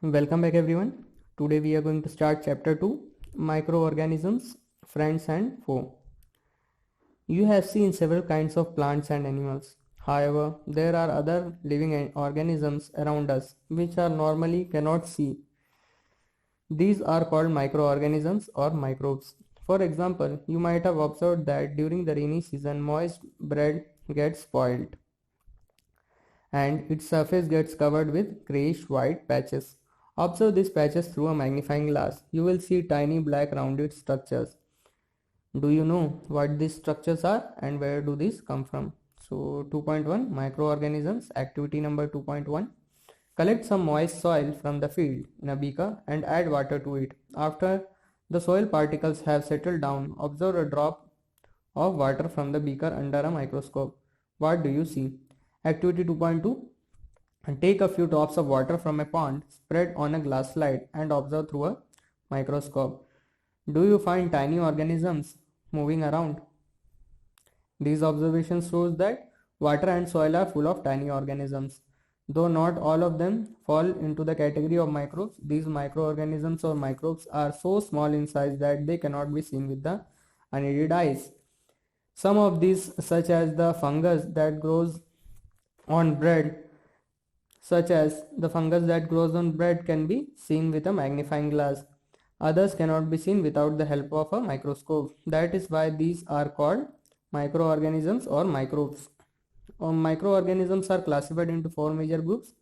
Welcome back everyone. Today we are going to start chapter 2, Microorganisms, Friends and Foe. You have seen several kinds of plants and animals. However, there are other living organisms around us which are normally cannot see. These are called microorganisms or microbes. For example, you might have observed that during the rainy season moist bread gets spoiled and its surface gets covered with grayish white patches. Observe these patches through a magnifying glass. You will see tiny black rounded structures. Do you know what these structures are and where do these come from? So 2.1 Microorganisms, activity number 2.1. Collect some moist soil from the field in a beaker and add water to it. After the soil particles have settled down, observe a drop of water from the beaker under a microscope. What do you see? Activity 2.2. Take a few drops of water from a pond, spread on a glass slide and observe through a microscope. Do you find tiny organisms moving around? These observations shows that water and soil are full of tiny organisms. Though not all of them fall into the category of microbes, these microorganisms or microbes are so small in size that they cannot be seen with the unaided eyes. Some of these, such as the fungus that grows on bread, can be seen with a magnifying glass. Others cannot be seen without the help of a microscope. That is why these are called microorganisms or microbes. Microorganisms are classified into four major groups.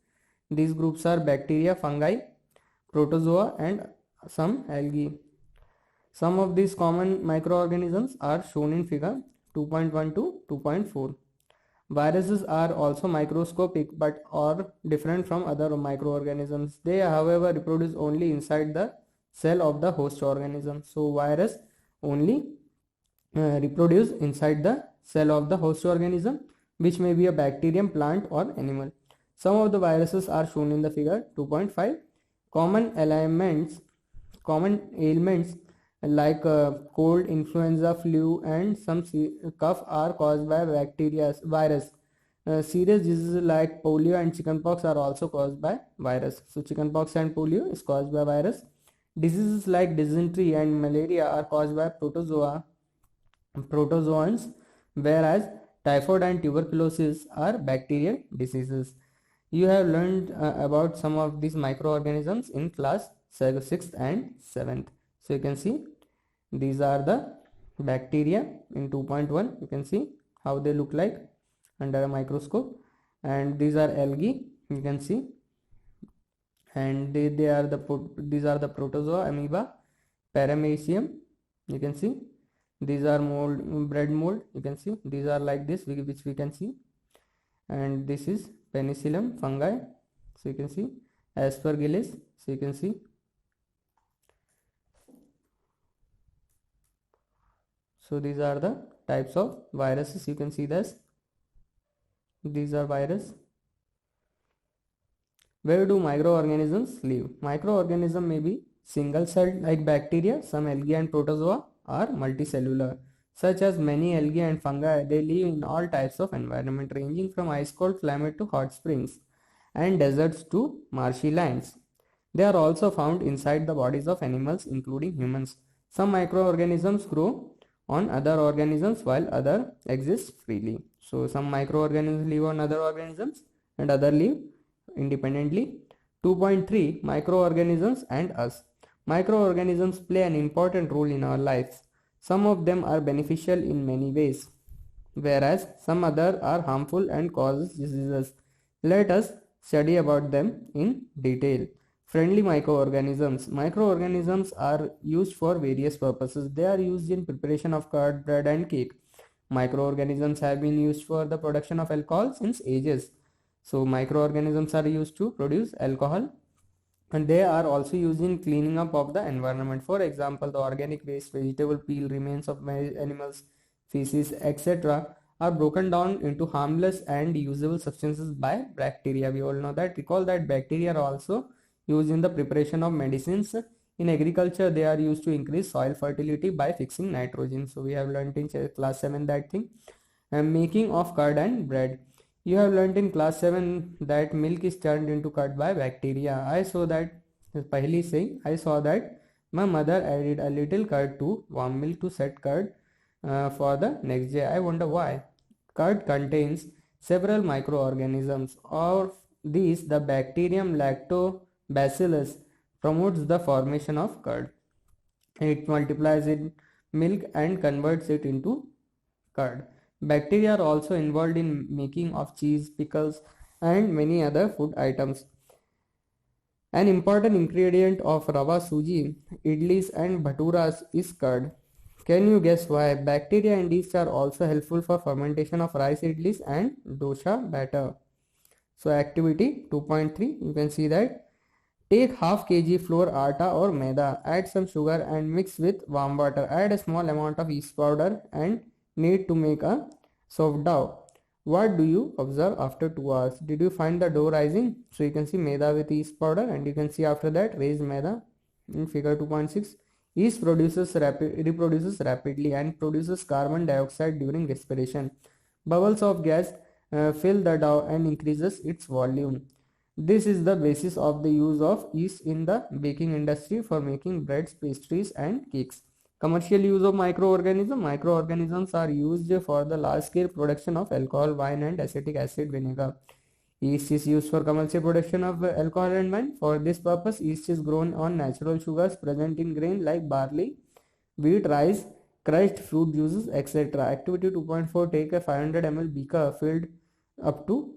These groups are bacteria, fungi, protozoa and some algae. Some of these common microorganisms are shown in figure 2.1 to 2.4. Viruses are also microscopic but are different from other microorganisms. They, however, reproduce only inside the cell of the host organism. So, virus only reproduce inside the cell of the host organism, which may be a bacterium, plant, or animal. Some of the viruses are shown in the figure 2.5. Common ailments like cold, influenza, flu, and some cough are caused by virus. Serious diseases like polio and chickenpox are also caused by virus. So chickenpox and polio is caused by virus. Diseases like dysentery and malaria are caused by protozoans, whereas typhoid and tuberculosis are bacterial diseases. You have learned about some of these microorganisms in class 6th and 7th. So you can see these are the bacteria in 2.1. You can see how they look like under a microscope, and these are algae. You can see, and these are the protozoa, amoeba, paramecium. You can see these are bread mold. You can see these are like this, which we can see, and this is penicillium fungi. So you can see aspergillus. So you can see. So these are the types of viruses. You can see this. These are virus. Where do microorganisms live? Microorganism may be single-celled like bacteria. Some algae and protozoa are multicellular. Such as many algae and fungi, they live in all types of environment ranging from ice-cold climate to hot springs and deserts to marshy lands. They are also found inside the bodies of animals including humans. Some microorganisms grow on other organisms while other exist freely. So some microorganisms live on other organisms and other live independently. 2.3 Microorganisms and us. Microorganisms play an important role in our lives. Some of them are beneficial in many ways, whereas some other are harmful and cause diseases. Let us study about them in detail. Friendly microorganisms. Microorganisms are used for various purposes. They are used in preparation of curd, bread and cake. Microorganisms have been used for the production of alcohol since ages. So microorganisms are used to produce alcohol, and they are also used in cleaning up of the environment. For example, the organic waste, vegetable peel, remains of animals, feces, etc. are broken down into harmless and usable substances by bacteria. We all know that. Recall that bacteria are also used in the preparation of medicines. In agriculture, they are used to increase soil fertility by fixing nitrogen. So we have learned in class 7 that thing. And making of curd and bread. You have learnt in class 7 that milk is turned into curd by bacteria. I saw that Pahili saying, I saw that my mother added a little curd to warm milk to set curd for the next day. I wonder why. Curd contains several microorganisms. Of these, the bacterium Lactobacillus promotes the formation of curd. It multiplies in milk and converts it into curd. Bacteria are also involved in making of cheese, pickles, and many other food items. An important ingredient of rava suji, idlis, and bhaturas is curd. Can you guess why? Bacteria and yeast are also helpful for fermentation of rice idlis and dosha batter. So activity 2.3, you can see that. Take half kg flour, atta or maida, add some sugar and mix with warm water. Add a small amount of yeast powder and knead to make a soft dough. What do you observe after 2 hours? Did you find the dough rising? So you can see maida with yeast powder, and you can see after that raised maida in figure 2.6. Yeast reproduces rapidly and produces carbon dioxide during respiration. Bubbles of gas fill the dough and increases its volume. This is the basis of the use of yeast in the baking industry for making breads, pastries, and cakes. Commercial use of microorganisms. Microorganisms are used for the large-scale production of alcohol, wine, and acetic acid vinegar. Yeast is used for commercial production of alcohol and wine. For this purpose, yeast is grown on natural sugars present in grain like barley, wheat, rice, crushed fruit juices, etc. Activity 2.4. Take a 500 ml beaker filled up to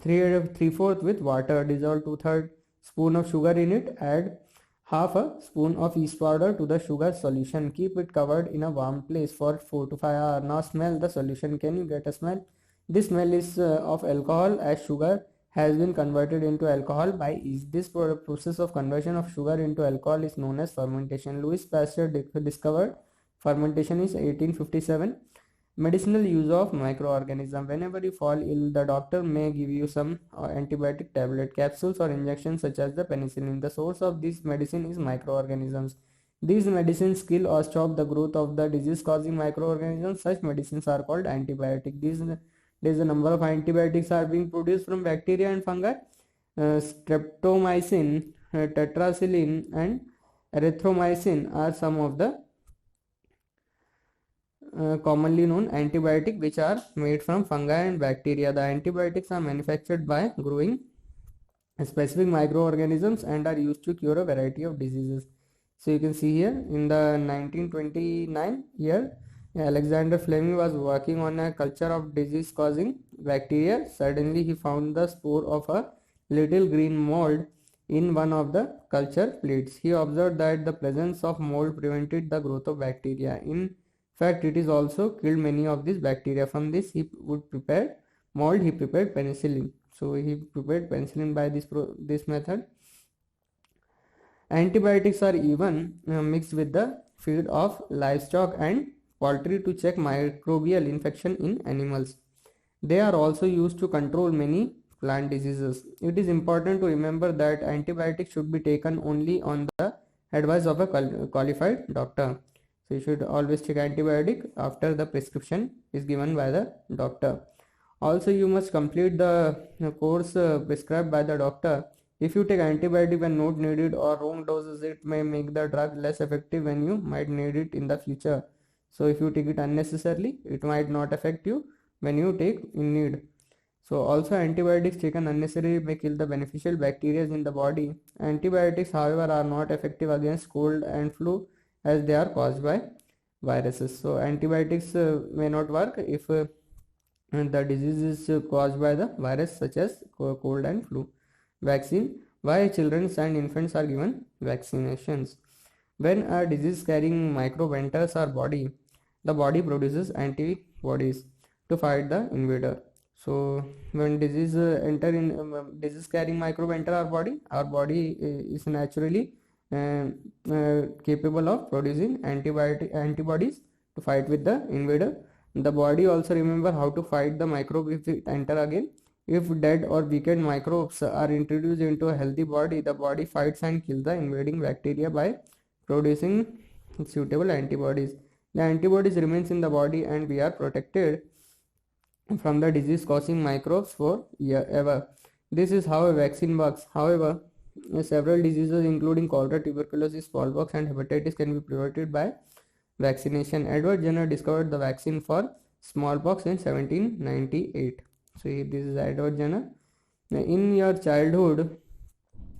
3/4 with water. Dissolve 2/3 spoon of sugar in it. Add half a spoon of yeast powder to the sugar solution. Keep it covered in a warm place for 4 to 5 hours. Now smell the solution. Can you get a smell? This smell is of alcohol, as sugar has been converted into alcohol by yeast. This process of conversion of sugar into alcohol is known as fermentation. Louis Pasteur discovered fermentation is 1857. Medicinal use of microorganism. Whenever you fall ill, the doctor may give you some antibiotic tablet, capsules, or injections such as the penicillin. The source of this medicine is microorganisms. These medicines kill or stop the growth of the disease-causing microorganisms. Such medicines are called antibiotic. There's a number of antibiotics are being produced from bacteria and fungi. Streptomycin, tetracycline, and erythromycin are some of the commonly known antibiotics which are made from fungi and bacteria. The antibiotics are manufactured by growing specific microorganisms and are used to cure a variety of diseases. So you can see here in the 1929 year, Alexander Fleming was working on a culture of disease causing bacteria. Suddenly he found the spore of a little green mold in one of the culture plates. He observed that the presence of mold prevented the growth of bacteria. In fact, it is also killed many of these bacteria. From this he would prepare mold. He prepared penicillin. So he prepared penicillin by this method. Antibiotics are even mixed with the feed of livestock and poultry to check microbial infection in animals. They are also used to control many plant diseases. It is important to remember that antibiotics should be taken only on the advice of a qualified doctor. So you should always take antibiotic after the prescription is given by the doctor. Also, you must complete the course prescribed by the doctor. If you take antibiotic when not needed or wrong doses, it may make the drug less effective when you might need it in the future. So if you take it unnecessarily, it might not affect you when you take in need. So also antibiotics taken unnecessarily may kill the beneficial bacteria in the body. Antibiotics, however, are not effective against cold and flu as they are caused by viruses. So antibiotics may not work if the disease is caused by the virus such as cold and flu. Vaccine. Why children and infants are given vaccinations? When a disease carrying microbe enters our body, the body produces antibodies to fight the invader. So when disease disease carrying microbe enter our body is naturally capable of producing antibodies to fight with the invader. The body also remember how to fight the microbe if it enter again. If dead or weakened microbes are introduced into a healthy body, the body fights and kills the invading bacteria by producing suitable antibodies. The antibodies remains in the body and we are protected from the disease causing microbes for ever. This is how a vaccine works. However, Several diseases including cholera, tuberculosis, smallpox and hepatitis can be prevented by vaccination. Edward Jenner discovered the vaccine for smallpox in 1798. So this is Edward Jenner. In your childhood,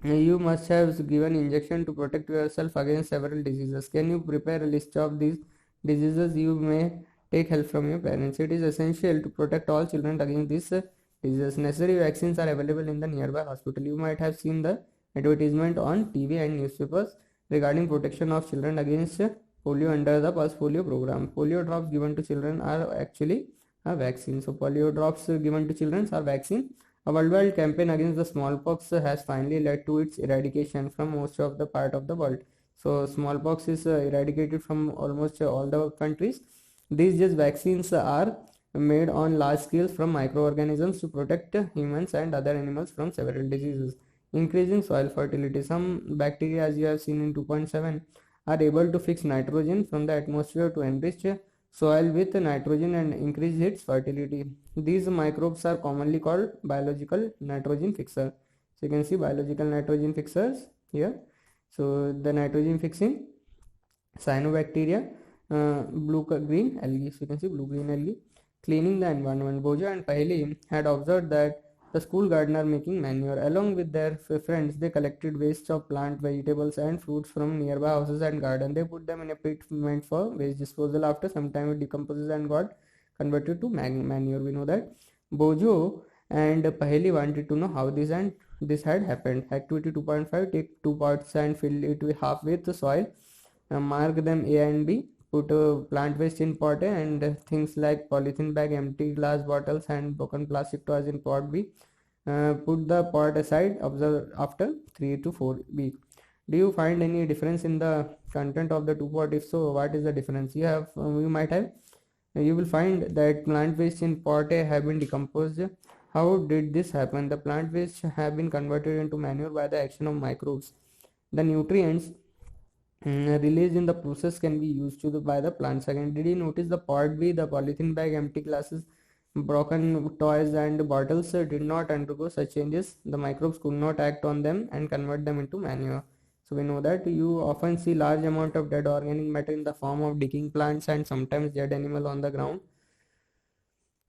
you must have given injection to protect yourself against several diseases. Can you prepare a list of these diseases? You may take help from your parents. It is essential to protect all children against these diseases. Necessary vaccines are available in the nearby hospital. You might have seen the advertisement on TV and newspapers regarding protection of children against polio under the Pulse Polio program. Polio drops given to children are actually a vaccine. So polio drops given to children are vaccine. A worldwide campaign against the smallpox has finally led to its eradication from most of the part of the world. So smallpox is eradicated from almost all the countries. These just vaccines are made on large scales from microorganisms to protect humans and other animals from several diseases. Increasing soil fertility. Some bacteria, as you have seen in 2.7, are able to fix nitrogen from the atmosphere to enrich soil with nitrogen and increase its fertility. These microbes are commonly called biological nitrogen fixer. So you can see biological nitrogen fixers here. So the nitrogen fixing cyanobacteria, blue green algae. So you can see blue green algae. Cleaning the environment. Bojo and Paheli had observed that the school gardener making manure. Along with their friends, they collected waste of plant, vegetables and fruits from nearby houses and garden. They put them in a pit meant for waste disposal. After some time it decomposes and got converted to manure. We know that. Bojo and Paheli wanted to know how this had happened. Activity 2.5, take two pots and fill it with half with soil. Mark them A and B. Put plant waste in pot A and things like polythene bag, empty glass bottles and broken plastic toys in pot B. Put the pot aside. Observe after 3 to 4 weeks. Do you find any difference in the content of the two pot? If so, what is the difference? You might have. You will find that plant waste in pot A have been decomposed. How did this happen? The plant waste have been converted into manure by the action of microbes. The nutrients released in the process can be used by the plants again. Did you notice the pot B, the polythene bag, empty glasses, broken toys and bottles did not undergo such changes? The microbes could not act on them and convert them into manure. So we know that you often see large amount of dead organic matter in the form of decaying plants and sometimes dead animal on the ground.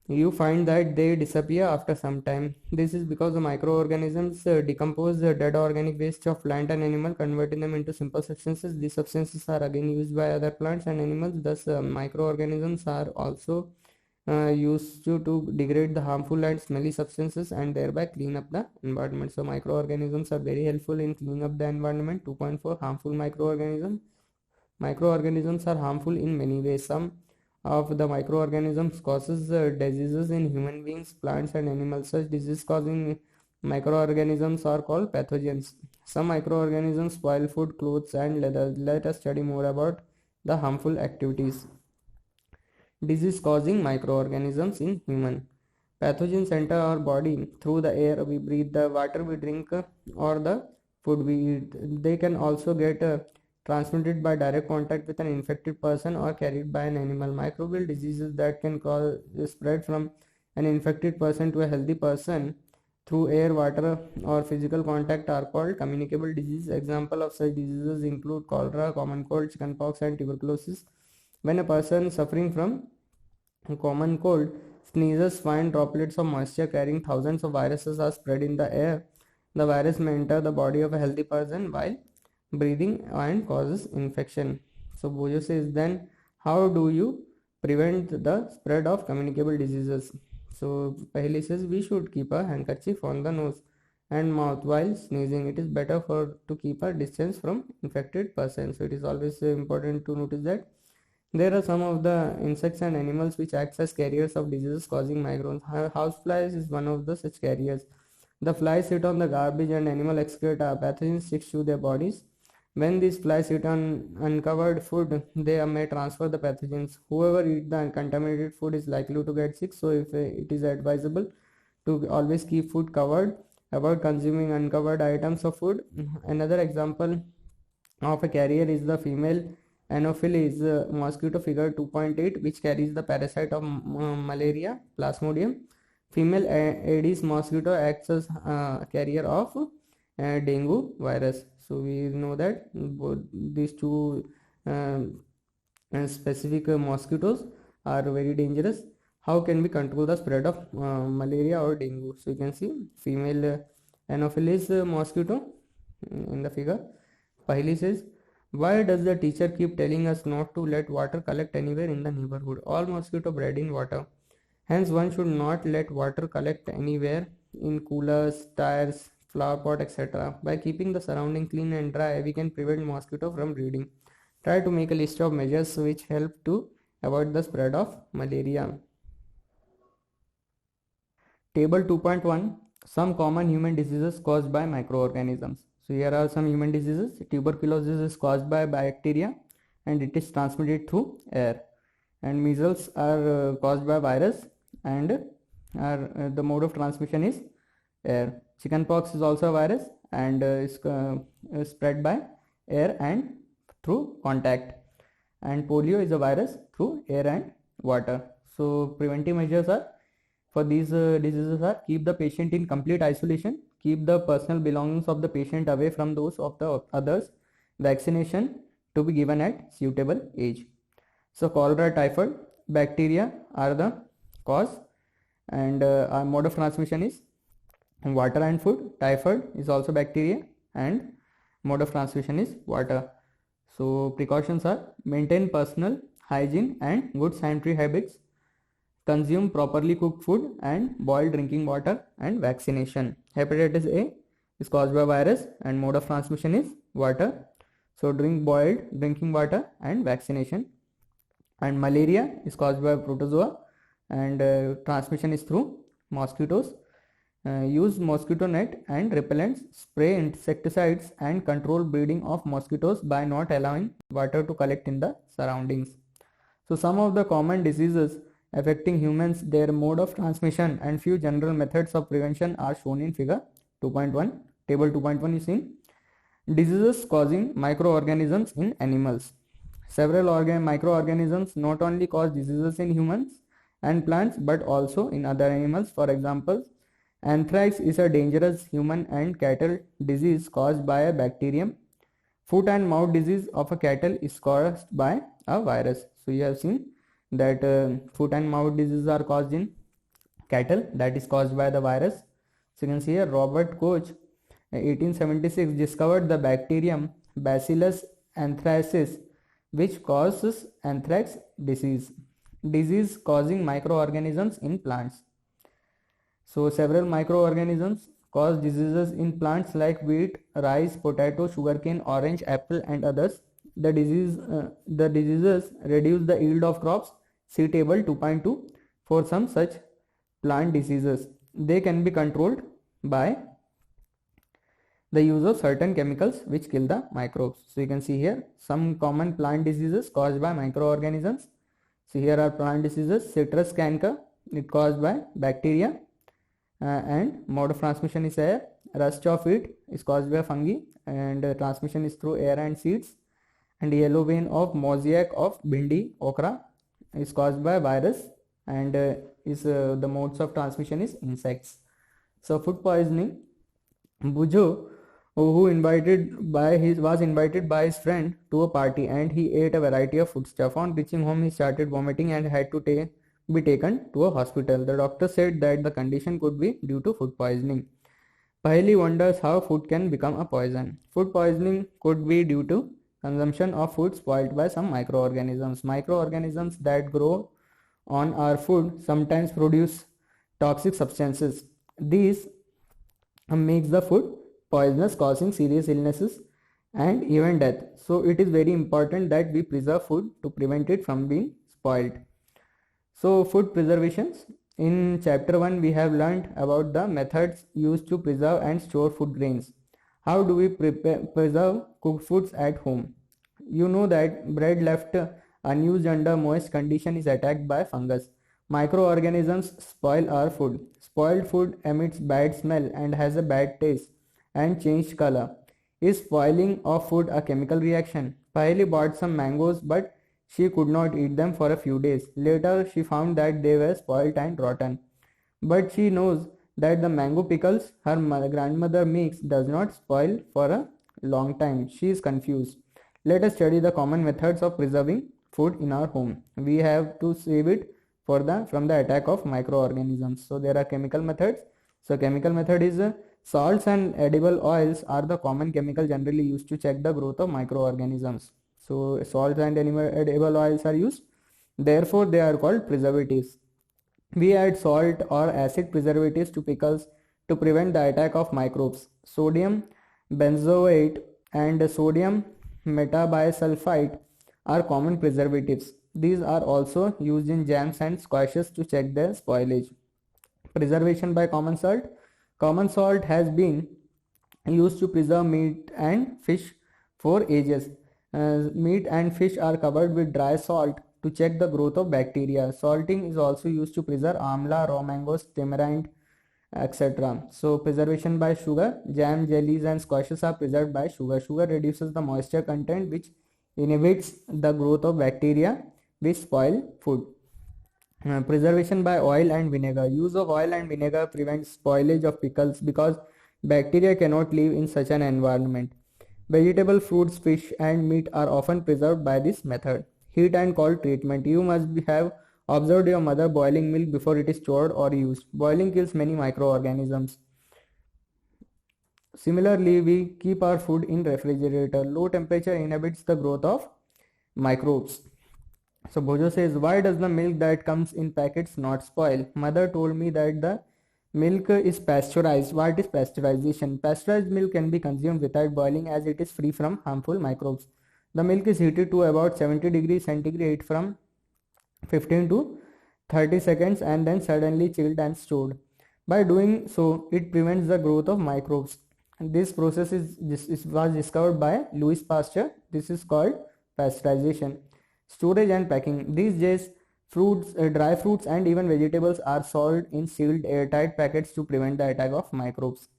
You find that they disappear after some time. This is because the microorganisms decompose the dead organic waste of plant and animal, converting them into simple substances. These substances are again used by other plants and animals. Thus, microorganisms are also used to degrade the harmful and smelly substances and thereby clean up the environment. So, microorganisms are very helpful in cleaning up the environment. 2.4, harmful microorganisms. Microorganisms are harmful in many ways. Some of the microorganisms causes diseases in human beings, plants and animals. Such disease causing microorganisms are called pathogens. Some microorganisms spoil food, clothes and leather. Let us study more about the harmful activities. Disease causing microorganisms in human. Pathogens enter our body through the air we breathe, the water we drink or the food we eat. They can also get transmitted by direct contact with an infected person or carried by an animal. Microbial diseases that can cause spread from an infected person to a healthy person through air, water or physical contact are called communicable disease. Example of such diseases include cholera, common cold, chickenpox and tuberculosis. When a person suffering from common cold sneezes, fine droplets of moisture carrying thousands of viruses are spread in the air. The virus may enter the body of a healthy person while breathing and causes infection. So Bojo says, then how do you prevent the spread of communicable diseases? So Paheli says we should keep a handkerchief on the nose and mouth while sneezing. It is better to keep a distance from infected person. So it is always important to notice that there are some of the insects and animals which act as carriers of diseases causing migraines. Houseflies is one of the such carriers. The flies sit on the garbage and animal excrete pathogens sticks to their bodies. When these flies eat on uncovered food, they may transfer the pathogens. Whoever eats the contaminated food is likely to get sick, so if it is advisable to always keep food covered, avoid consuming uncovered items of food. Another example of a carrier is the female Anopheles mosquito figure 2.8, which carries the parasite of malaria, Plasmodium. Female Aedes mosquito acts as carrier of dengue virus. So we know that both these two specific mosquitoes are very dangerous. How can we control the spread of malaria or dengue? So you can see female Anopheles mosquito in the figure. Pahili says, why does the teacher keep telling us not to let water collect anywhere in the neighborhood? All mosquito bred in water. Hence, one should not let water collect anywhere in coolers, tires, flower pot, etc. By keeping the surrounding clean and dry, we can prevent mosquito from breeding. Try to make a list of measures which help to avoid the spread of malaria. Table 2.1, some common human diseases caused by microorganisms. So here are some human diseases. Tuberculosis is caused by bacteria and it is transmitted through air. And measles are caused by virus and the mode of transmission is air. Chickenpox is also a virus and is spread by air and through contact. And polio is a virus through air and water. So preventive measures are for these diseases are: keep the patient in complete isolation, keep the personal belongings of the patient away from those of the others, vaccination to be given at suitable age. So cholera, typhoid, bacteria are the cause, and our mode of transmission is water and food. Typhoid is also bacteria and mode of transmission is water. So precautions are: maintain personal hygiene and good sanitary habits, consume properly cooked food and boiled drinking water, and vaccination. Hepatitis A is caused by virus and mode of transmission is water. So drink boiled drinking water and vaccination. And malaria is caused by protozoa and transmission is through mosquitoes. Use mosquito net and repellents, spray insecticides and control breeding of mosquitoes by not allowing water to collect in the surroundings. So some of the common diseases affecting humans, their mode of transmission and few general methods of prevention are shown in figure 2.1. Table 2.1 is seen. Diseases causing microorganisms in animals. Several microorganisms not only cause diseases in humans and plants but also in other animals. For example, anthrax is a dangerous human and cattle disease caused by a bacterium. Foot and mouth disease of a cattle is caused by a virus. So you have seen that foot and mouth diseases are caused in cattle, that is caused by the virus. So you can see here Robert Koch 1876 discovered the bacterium Bacillus anthracis which causes anthrax disease. Disease causing microorganisms in plants. So several microorganisms cause diseases in plants like wheat, rice, potato, sugarcane, orange, apple and others. The diseases reduce the yield of crops. See table 2.2 for some such plant diseases. They can be controlled by the use of certain chemicals which kill the microbes. So you can see here some common plant diseases caused by microorganisms. So here are plant diseases. Citrus canker, it caused by bacteria and mode of transmission is air. Rust of wheat is caused by fungi and transmission is through air and seeds. And yellow vein of mosaic of bhindi, okra is caused by virus and the modes of transmission is insects. So food poisoning. Bujo, who was invited by his friend to a party and he ate a variety of foodstuff. On reaching home, he started vomiting and had to be taken to a hospital. The doctor said that the condition could be due to food poisoning. Paheli wonders how food can become a poison. Food poisoning could be due to consumption of food spoiled by some microorganisms. Microorganisms that grow on our food sometimes produce toxic substances. These makes the food poisonous, causing serious illnesses and even death. So it is very important that we preserve food to prevent it from being spoiled. So food preservations. In chapter 1 we have learned about the methods used to preserve and store food grains. How do we preserve cooked foods at home? You know that bread left unused under moist condition is attacked by fungus. Microorganisms spoil our food. Spoiled food emits bad smell and has a bad taste and changed color. Is spoiling of food a chemical reaction? Paheli bought some mangoes but she could not eat them for a few days. Later she found that they were spoiled and rotten. But she knows that the mango pickles her grandmother makes does not spoil for a long time. She is confused. Let us study the common methods of preserving food in our home. We have to save it from the attack of microorganisms. So there are chemical methods. So chemical method is salts and edible oils are the common chemical generally used to check the growth of microorganisms. So salts and edible oils are used. Therefore, they are called preservatives. We add salt or acid preservatives to pickles to prevent the attack of microbes. Sodium benzoate and sodium metabisulfite are common preservatives. These are also used in jams and squashes to check their spoilage. Preservation by common salt. Common salt has been used to preserve meat and fish for ages. Meat and fish are covered with dry salt to check the growth of bacteria. Salting is also used to preserve amla, raw mangoes, tamarind, etc. So preservation by sugar. Jam, jellies and squashes are preserved by sugar. Sugar reduces the moisture content which inhibits the growth of bacteria which spoil food. Preservation by oil and vinegar. Use of oil and vinegar prevents spoilage of pickles because bacteria cannot live in such an environment. Vegetable, fruits, fish and meat are often preserved by this method. Heat and cold treatment. You must have observed your mother boiling milk before it is stored or used. Boiling kills many microorganisms. Similarly, we keep our food in refrigerator. Low temperature inhibits the growth of microbes. So Bojo says, why does the milk that comes in packets not spoil? Mother told me that the milk is pasteurized. What is pasteurization? Pasteurized milk can be consumed without boiling as it is free from harmful microbes. The milk is heated to about 70 degrees centigrade from 15 to 30 seconds and then suddenly chilled and stored. By doing so, it prevents the growth of microbes. This process was discovered by Louis Pasteur. This is called pasteurization. Storage and packing. These days, dry fruits and even vegetables are sold in sealed airtight packets to prevent the attack of microbes.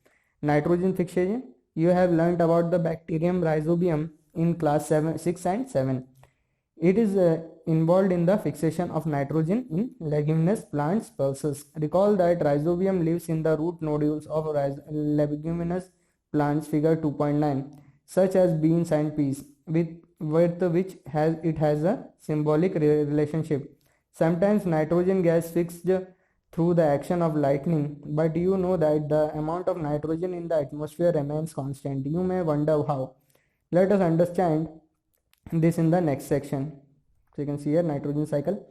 Nitrogen fixation. You have learnt about the bacterium rhizobium in class 6 and 7. It is involved in the fixation of nitrogen in leguminous plants pulses. Recall that rhizobium lives in the root nodules of leguminous plants figure 2.9 such as beans and peas with which it has a symbolic relationship. Sometimes nitrogen gas fixed through the action of lightning, but you know that the amount of nitrogen in the atmosphere remains constant. You may wonder how. Let us understand this in the next section. So you can see here nitrogen cycle.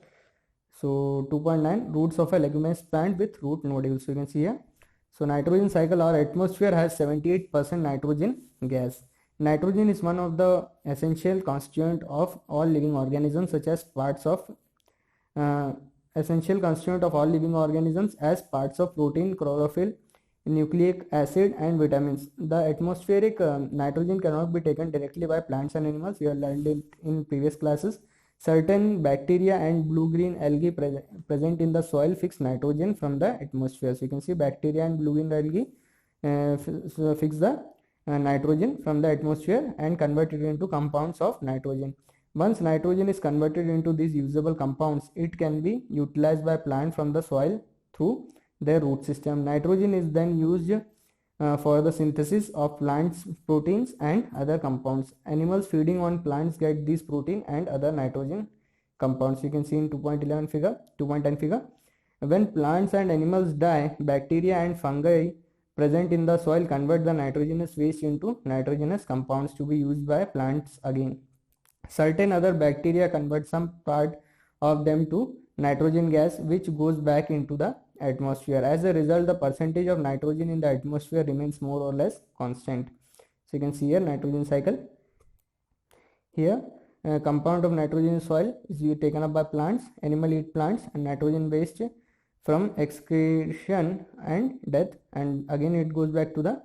So 2.9 roots of a leguminous plant with root nodules. So you can see here. So nitrogen cycle, our atmosphere has 78% nitrogen gas. Nitrogen is one of the essential constituent of all living organisms as parts of protein, chlorophyll, nucleic acid and vitamins. The atmospheric nitrogen cannot be taken directly by plants and animals. We have learned it in previous classes. Certain bacteria and blue-green algae present in the soil fix nitrogen from the atmosphere. So you can see bacteria and blue-green algae fix the nitrogen from the atmosphere and convert it into compounds of nitrogen. Once nitrogen is converted into these usable compounds, it can be utilized by plants from the soil through their root system. Nitrogen is then used for the synthesis of plants' proteins and other compounds. Animals feeding on plants get these protein and other nitrogen compounds. You can see in 2.10 figure. When plants and animals die, bacteria and fungi present in the soil convert the nitrogenous waste into nitrogenous compounds to be used by plants again. Certain other bacteria convert some part of them to nitrogen gas which goes back into the atmosphere. As a result, the percentage of nitrogen in the atmosphere remains more or less constant. So you can see here nitrogen cycle. Here compound of nitrogen in soil is taken up by plants, animal eat plants, and nitrogen waste from excretion and death, and again it goes back to the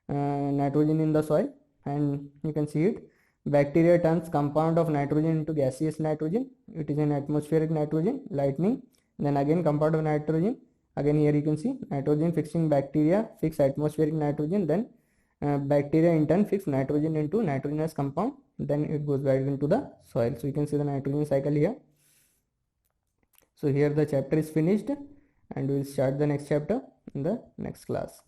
nitrogen in the soil, and you can see it. Bacteria turns compound of nitrogen into gaseous nitrogen. It is an atmospheric nitrogen, lightning. Then again compound of nitrogen. Again here you can see nitrogen fixing bacteria fix atmospheric nitrogen. Then bacteria in turn fix nitrogen into nitrogenous compound. Then it goes back into the soil. So you can see the nitrogen cycle here. So here the chapter is finished, and we will start the next chapter. in the next class.